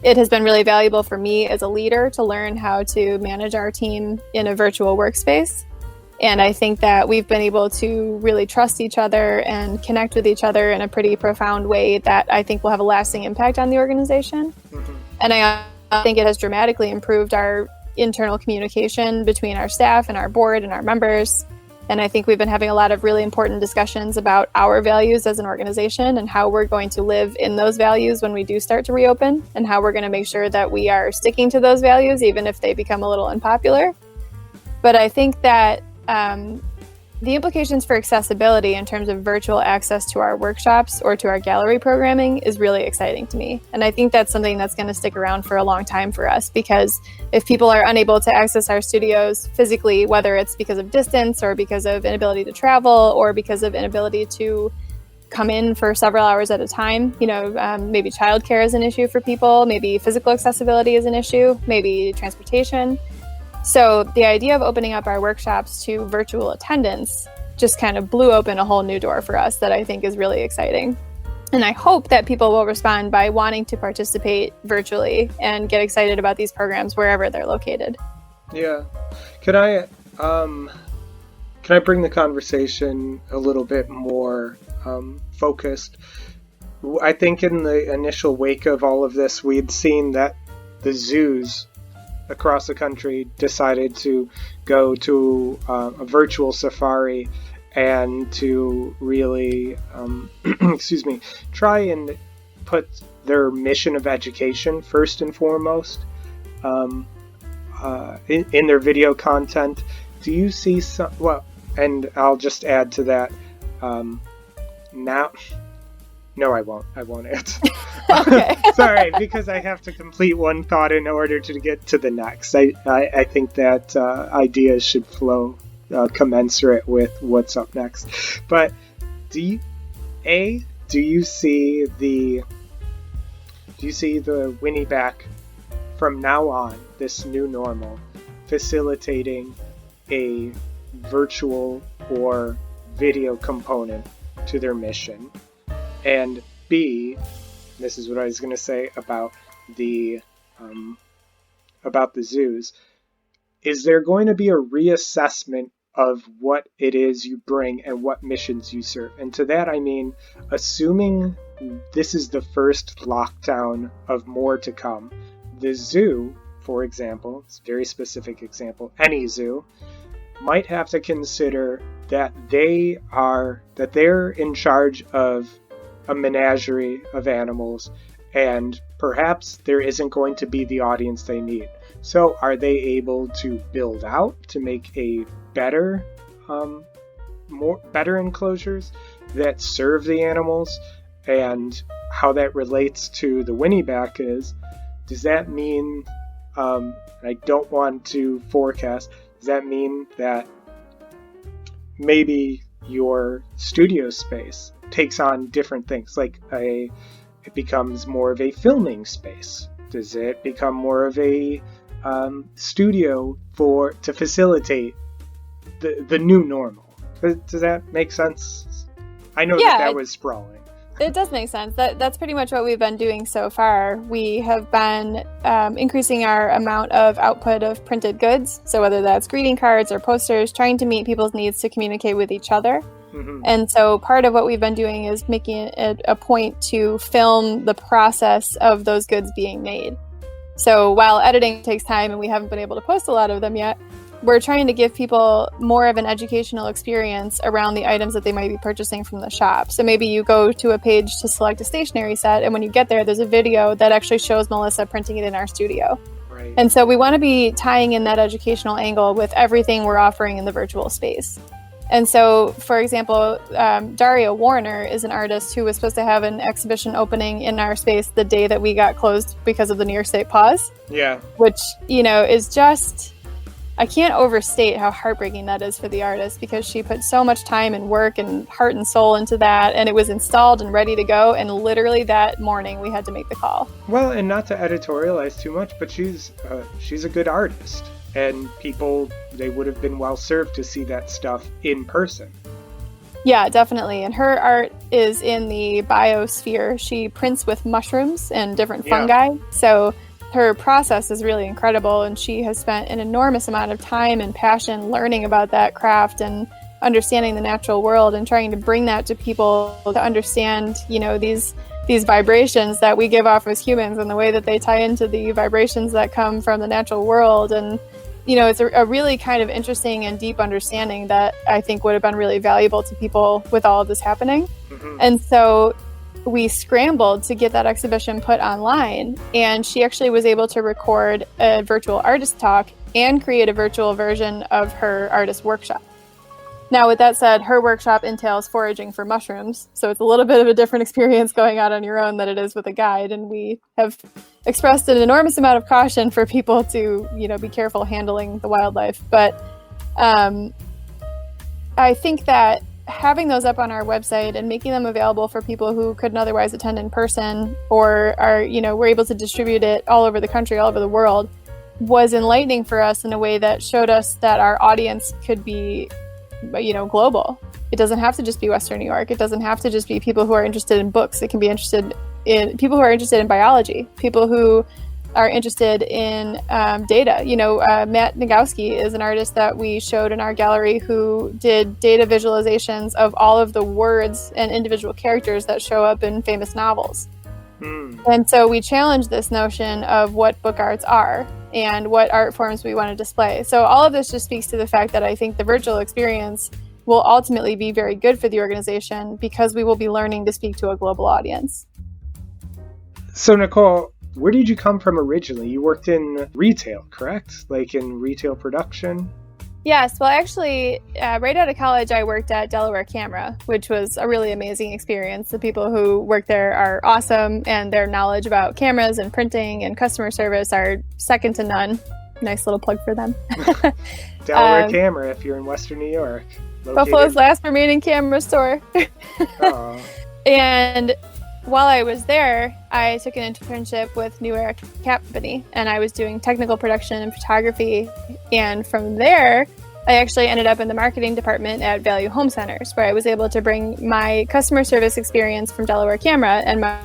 It has been really valuable for me as a leader to learn how to manage our team in a virtual workspace. And I think that we've been able to really trust each other and connect with each other in a pretty profound way that I think will have a lasting impact on the organization. Mm-hmm. And I think it has dramatically improved our internal communication between our staff and our board and our members. And I think we've been having a lot of really important discussions about our values as an organization and how we're going to live in those values when we do start to reopen, and how we're going to make sure that we are sticking to those values, even if they become a little unpopular. But I think that the implications for accessibility in terms of virtual access to our workshops or to our gallery programming is really exciting to me. And I think that's something that's going to stick around for a long time for us, because if people are unable to access our studios physically, whether it's because of distance or because of inability to travel or because of inability to come in for several hours at a time, maybe childcare is an issue for people, maybe physical accessibility is an issue, maybe transportation. So the idea of opening up our workshops to virtual attendance just kind of blew open a whole new door for us that I think is really exciting. And I hope that people will respond by wanting to participate virtually and get excited about these programs wherever they're located. Yeah. Can I bring the conversation a little bit more focused? I think in the initial wake of all of this, we had seen that the zoos across the country decided to go to a virtual safari and to really, try and put their mission of education first and foremost in their video content. Do you see some? Well, and I'll just add to that. Now. No, I won't answer. Okay. Sorry, because I have to complete one thought in order to get to the next. I think that ideas should flow commensurate with what's up next. But do you see the Winnie back from now on, this new normal, facilitating a virtual or video component to their mission? And B, this is what I was going to say about the zoos. Is there going to be a reassessment of what it is you bring and what missions you serve? And to that I mean, assuming this is the first lockdown of more to come, the zoo, for example, it's a very specific example, any zoo, might have to consider that they're in charge of a menagerie of animals, and perhaps there isn't going to be the audience they need. So are they able to build out to make a better enclosures that serve the animals? And how that relates to the Winnie back is, does that mean, I don't want to forecast, does that mean that maybe your studio space takes on different things, like it becomes more of a filming space? Does it become more of a studio to facilitate the new normal? Does that make sense? I know that was sprawling. It does make sense. That's pretty much what we've been doing so far. We have been increasing our amount of output of printed goods. So whether that's greeting cards or posters, trying to meet people's needs to communicate with each other. Mm-hmm. And so part of what we've been doing is making it a point to film the process of those goods being made. So while editing takes time and we haven't been able to post a lot of them yet, we're trying to give people more of an educational experience around the items that they might be purchasing from the shop. So maybe you go to a page to select a stationery set, and when you get there, there's a video that actually shows Melissa printing it in our studio. Right. Right. And so we want to be tying in that educational angle with everything we're offering in the virtual space. And so, for example, Daria Warner is an artist who was supposed to have an exhibition opening in our space the day that we got closed because of the New York State pause. Yeah. Which, you know, is just, I can't overstate how heartbreaking that is for the artist, because she put so much time and work and heart and soul into that, and it was installed and ready to go, and literally that morning we had to make the call. Well, and not to editorialize too much, but she's a good artist. And people, they would have been well served to see that stuff in person. Yeah, definitely. And her art is in the biosphere. She prints with mushrooms and different fungi. So her process is really incredible. And she has spent an enormous amount of time and passion learning about that craft and understanding the natural world and trying to bring that to people to understand, you know, these vibrations that we give off as humans and the way that they tie into the vibrations that come from the natural world. And you know, it's a really kind of interesting and deep understanding that I think would have been really valuable to people with all of this happening. Mm-hmm. And so we scrambled to get that exhibition put online, and she actually was able to record a virtual artist talk and create a virtual version of her artist workshop. Now, with that said, her workshop entails foraging for mushrooms, so it's a little bit of a different experience going out on your own than it is with a guide, and we have expressed an enormous amount of caution for people to, you know, be careful handling the wildlife. But I think that having those up on our website and making them available for people who couldn't otherwise attend in person, or are, you know, we're able to distribute it all over the country, all over the world, was enlightening for us in a way that showed us that our audience could be, you know, global. It doesn't have to just be Western New York. It doesn't have to just be people who are interested in books. It can be interested in people who are interested in biology, people who are interested in data. You know, Matt Nagowski is an artist that we showed in our gallery who did data visualizations of all of the words and individual characters that show up in famous novels. And so we challenged this notion of what book arts are and what art forms we want to display. So all of this just speaks to the fact that I think the virtual experience will ultimately be very good for the organization because we will be learning to speak to a global audience. So Nicole, where did you come from originally? You worked in retail, correct? Like in retail production? Yes, well, actually, right out of college, I worked at Delaware Camera, which was a really amazing experience. The people who work there are awesome, and their knowledge about cameras and printing and customer service are second to none. Nice little plug for them. Delaware Camera, if you're in Western New York. Buffalo's last remaining camera store. And while I was there, I took an internship with New Era Company, and I was doing technical production and photography. And from there, I actually ended up in the marketing department at Value Home Centers, where I was able to bring my customer service experience from Delaware Camera and my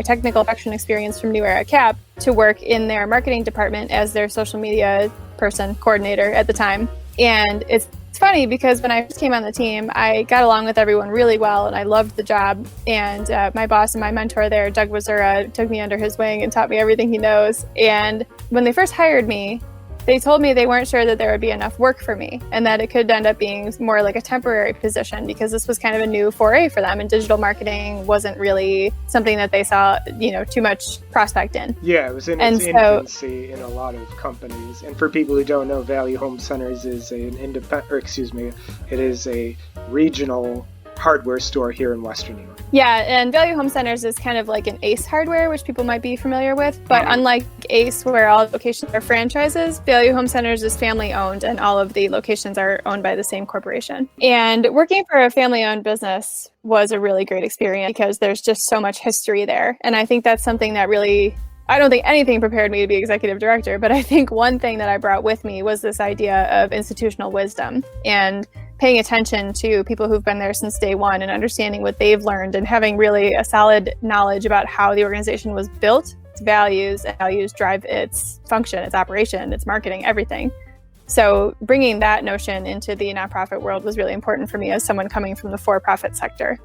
technical production experience from New Era Cap to work in their marketing department as their social media coordinator at the time. And it's funny because when I first came on the team, I got along with everyone really well and I loved the job. And my boss and my mentor there, Doug Wazura, took me under his wing and taught me everything he knows. And when they first hired me, they told me they weren't sure that there would be enough work for me and that it could end up being more like a temporary position because this was kind of a new foray for them, and digital marketing wasn't really something that they saw, you know, too much prospect in. Yeah, it was in its infancy in a lot of companies. And for people who don't know, Value Home Centers is it is a regional hardware store here in Western New York. Yeah, and Value Home Centers is kind of like an Ace Hardware, which people might be familiar with. But unlike Ace, where all locations are franchises, Value Home Centers is family owned, and all of the locations are owned by the same corporation. And working for a family owned business was a really great experience because there's just so much history there. And I think that's something that really, I don't think anything prepared me to be executive director, but I think one thing that I brought with me was this idea of institutional wisdom and paying attention to people who've been there since day one and understanding what they've learned and having really a solid knowledge about how the organization was built, its values, and values drive its function, its operation, its marketing, everything. So bringing that notion into the nonprofit world was really important for me as someone coming from the for-profit sector.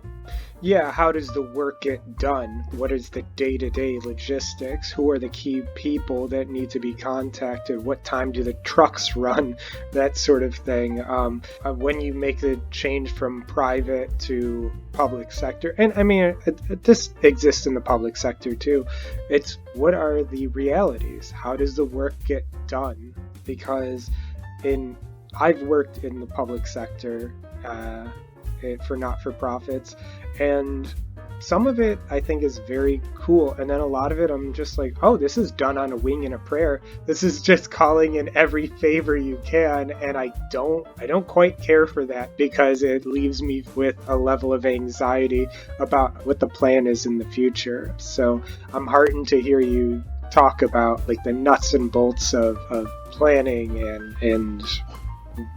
Yeah, how does the work get done? What is the day-to-day logistics? Who are the key people that need to be contacted? What time do the trucks run? That sort of thing. When you make the change from private to public sector, and I mean, this exists in the public sector too. It's what are the realities? How does the work get done? Because I've worked in the public sector for not-for-profits, and some of it I think is very cool, and then a lot of it I'm just like, oh, this is done on a wing and a prayer. This is just calling in every favor you can, and I don't quite care for that, because it leaves me with a level of anxiety about what the plan is in the future. So I'm heartened to hear you talk about like the nuts and bolts of planning and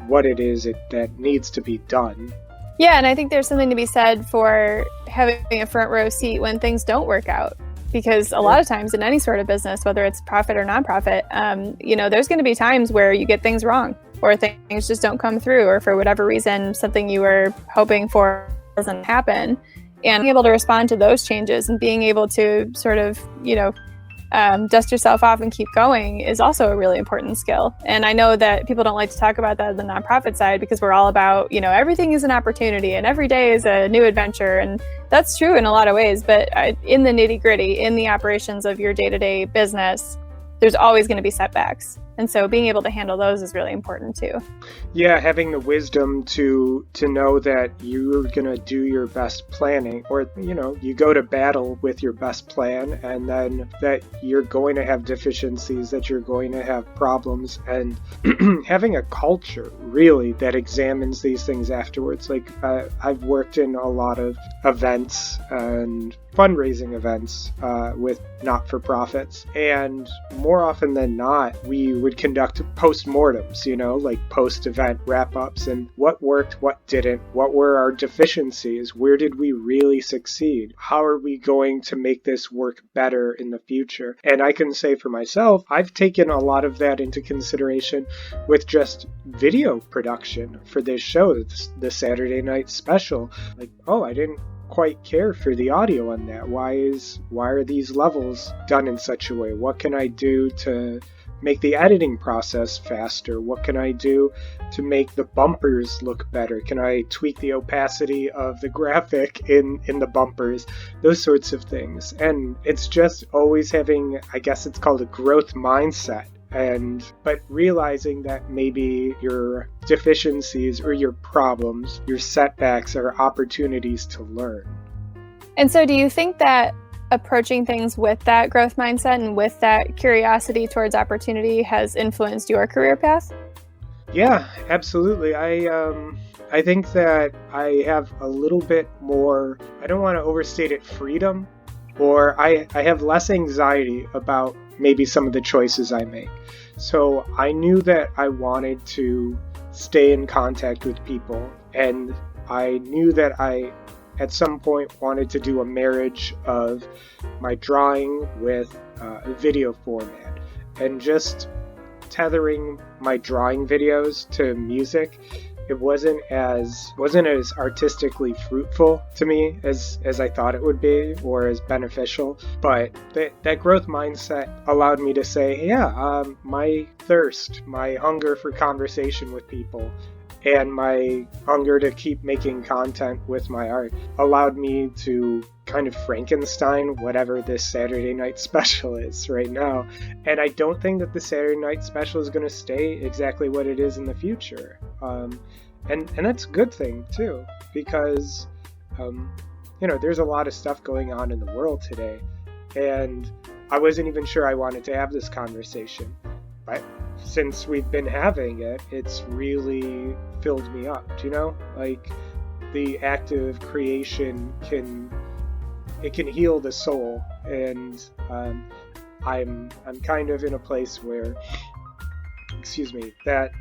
what it is that needs to be done. Yeah, and I think there's something to be said for having a front row seat when things don't work out. Because a lot of times in any sort of business, whether it's profit or nonprofit, there's going to be times where you get things wrong, or things just don't come through, or for whatever reason, something you were hoping for doesn't happen. And being able to respond to those changes and being able to sort of, dust yourself off and keep going is also a really important skill. And I know that people don't like to talk about that on the nonprofit side, because we're all about, everything is an opportunity and every day is a new adventure. And that's true in a lot of ways. But in the nitty gritty, in the operations of your day-to-day business, there's always going to be setbacks. And so being able to handle those is really important too. Yeah, having the wisdom to know that you're going to do your best planning, or, you go to battle with your best plan, and then that you're going to have deficiencies, that you're going to have problems, and having a culture really that examines these things afterwards. Like I've worked in a lot of events and fundraising events with not-for-profits, and more often than not, we would conduct post-mortems, like post-event wrap-ups, and what worked, what didn't, what were our deficiencies, where did we really succeed, how are we going to make this work better in the future. And I can say for myself, I've taken a lot of that into consideration with just video production for this show, the Saturday night special. Like, oh, I didn't quite care for the audio on that. Why are these levels done in such a way? What can I do to make the editing process faster? What can I do to make the bumpers look better? Can I tweak the opacity of the graphic in the bumpers? Those sorts of things. And it's just always having, I guess it's called a growth mindset. But realizing that maybe your deficiencies or your problems, your setbacks, are opportunities to learn. And so do you think that approaching things with that growth mindset and with that curiosity towards opportunity has influenced your career path? Yeah, absolutely. I think that I have a little bit more, I don't want to overstate it, freedom, or I have less anxiety about maybe some of the choices I make. So I knew that I wanted to stay in contact with people, and I knew that I at some point wanted to do a marriage of my drawing with a video format, and just tethering my drawing videos to music. It wasn't as artistically fruitful to me as I thought it would be, or as beneficial. But that growth mindset allowed me to say, my thirst, my hunger for conversation with people, and my hunger to keep making content with my art allowed me to kind of Frankenstein whatever this Saturday night special is right now. And I don't think that the Saturday night special is going to stay exactly what it is in the future. And that's a good thing too, because there's a lot of stuff going on in the world today, and I wasn't even sure I wanted to have this conversation, but since we've been having it, it's really filled me up. Like the act of creation can heal the soul, and I'm kind of in a place where, that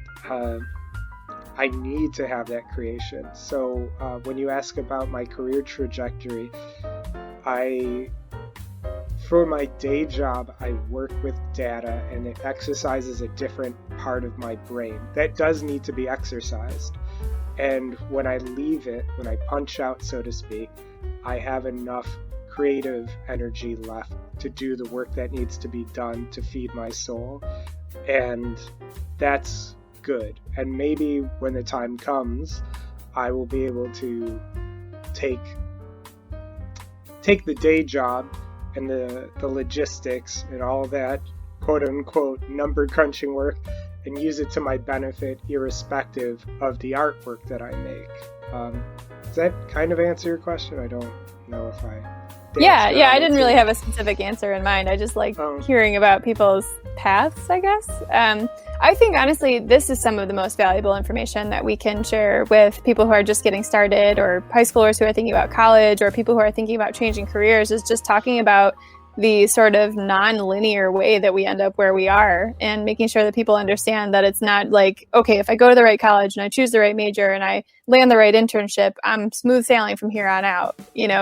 I need to have that creation. So when you ask about my career trajectory, for my day job, I work with data, and it exercises a different part of my brain that does need to be exercised. And when I leave it, when I punch out, so to speak, I have enough creative energy left to do the work that needs to be done to feed my soul. And that's good. And maybe when the time comes, I will be able to take the day job and the logistics and all that quote unquote number crunching work and use it to my benefit irrespective of the artwork that I make. Does that kind of answer your question? I don't know if I... Yeah, I didn't really have a specific answer in mind. I just like hearing about people's paths, I guess. I think, honestly, this is some of the most valuable information that we can share with people who are just getting started, or high schoolers who are thinking about college, or people who are thinking about changing careers, is just talking about the sort of non-linear way that we end up where we are, and making sure that people understand that it's not like, okay, if I go to the right college and I choose the right major and I land the right internship, I'm smooth sailing from here on out,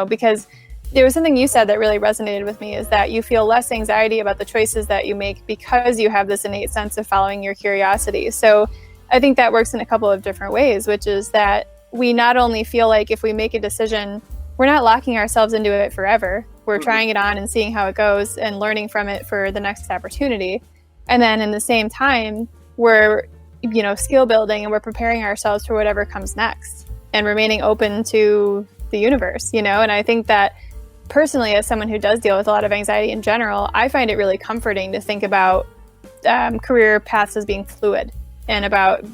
because there was something you said that really resonated with me, is that you feel less anxiety about the choices that you make because you have this innate sense of following your curiosity. So I think that works in a couple of different ways, which is that we not only feel like if we make a decision, we're not locking ourselves into it forever. We're trying it on and seeing how it goes and learning from it for the next opportunity. And then in the same time, we're, skill building, and we're preparing ourselves for whatever comes next and remaining open to the universe, and I think that personally, as someone who does deal with a lot of anxiety in general, I find it really comforting to think about career paths as being fluid, and about,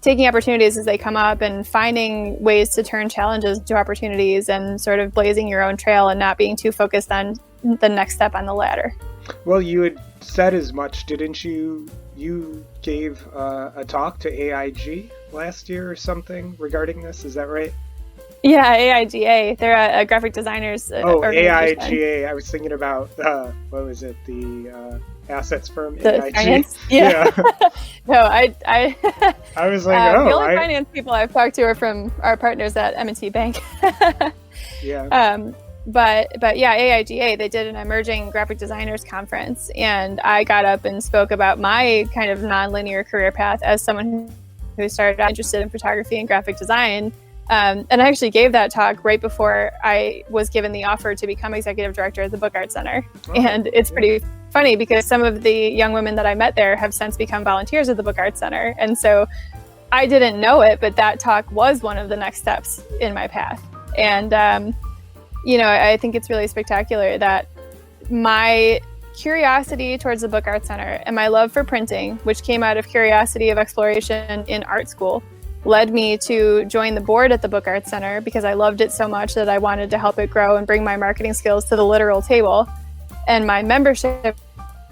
taking opportunities as they come up and finding ways to turn challenges into opportunities, and sort of blazing your own trail and not being too focused on the next step on the ladder. Well, you had said as much, didn't you? You gave a talk to AIG last year or something regarding this. Is that right? Yeah, AIGA. They're a graphic designers organization. AIGA. I was thinking about, what was it? The assets firm? The AIG. finance? Yeah. No, I was like, the only finance people I've talked to are from our partners at M&T Bank. Yeah. But yeah, AIGA, they did an emerging graphic designers conference, and I got up and spoke about my kind of nonlinear career path as someone who started out interested in photography and graphic design. And I actually gave that talk right before I was given the offer to become executive director at the Book Art Center. And it's pretty funny because some of the young women that I met there have since become volunteers at the Book Art Center. And so I didn't know it, but that talk was one of the next steps in my path. And, I think it's really spectacular that my curiosity towards the Book Art Center and my love for printing, which came out of curiosity of exploration in art school, led me to join the board at the Book Art Center because I loved it so much that I wanted to help it grow and bring my marketing skills to the literal table. And my membership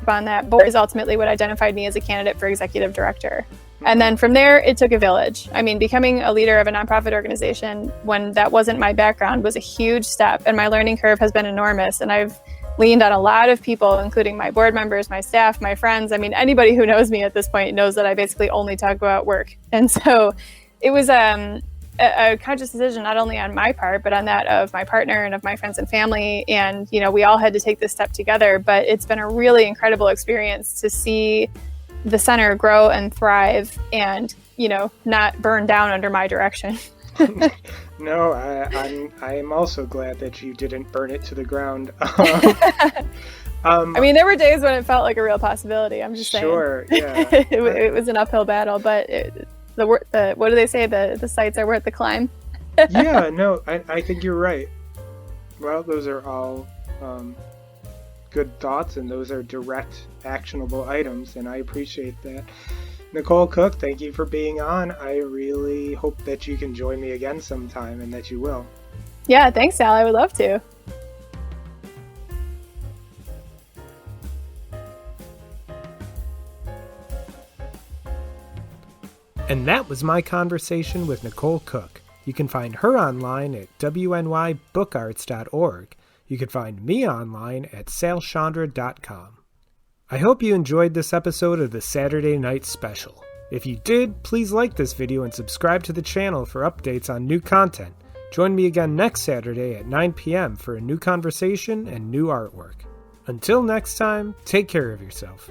on that board is ultimately what identified me as a candidate for executive director. And then from there, it took a village. I mean, becoming a leader of a nonprofit organization when that wasn't my background was a huge step, and my learning curve has been enormous. And I've leaned on a lot of people, including my board members, my staff, my friends. I mean, anybody who knows me at this point knows that I basically only talk about work. And so it was a conscious decision, not only on my part, but on that of my partner and of my friends and family. And, we all had to take this step together. But it's been a really incredible experience to see the center grow and thrive and, not burn down under my direction. No, I'm also glad that you didn't burn it to the ground. I mean, there were days when it felt like a real possibility. I'm just saying. Sure, yeah. it was an uphill battle, but what do they say? The sights are worth the climb. Yeah, no, I think you're right. Well, those are all good thoughts, and those are direct, actionable items, and I appreciate that. Nicole Cooke, thank you for being on. I really hope that you can join me again sometime, and that you will. Yeah, thanks, Sal. I would love to. And that was my conversation with Nicole Cooke. You can find her online at wnybookarts.org. You can find me online at salshandra.com. I hope you enjoyed this episode of the Saturday Night Special. If you did, please like this video and subscribe to the channel for updates on new content. Join me again next Saturday at 9 p.m. for a new conversation and new artwork. Until next time, take care of yourself.